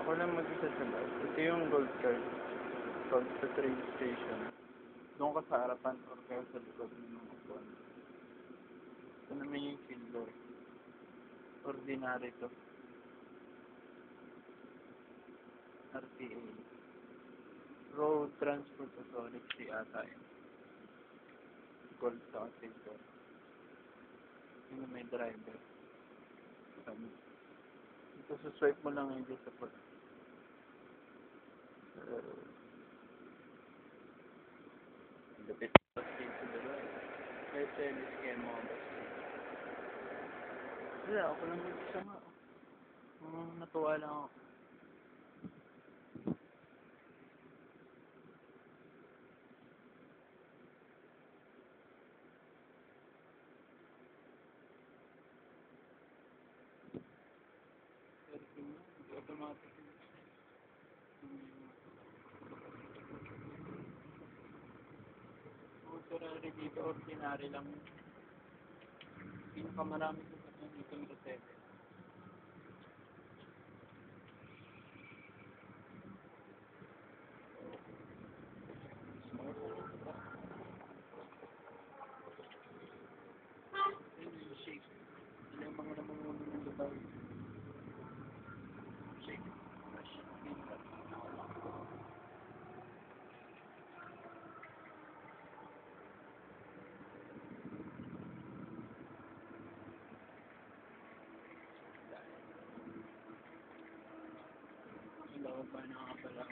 Walang mag-isa sa bus. Ito yung gold card. Pag sa train station. Doon ka sa harapan or kaya sa likod ng upuan. Ito naman yung silver. Ordinary to. RTA. Road Transport Authority ata yun. Gold sa silver. Yun na may driver. Ito sa swipe mo lang hindi sa port. Lupit pa dito dalawa. May service kaya mga bus. Wala, ako lang mag-isa nga. Natuwa lang ako. Automatic. Ordinary dito, ordinary lang. Pinakamarami ko sa dito ng Rosete. Shake. Sila yung mga namumuno ng Dubai. Shake. Sila ko pa nakakapala.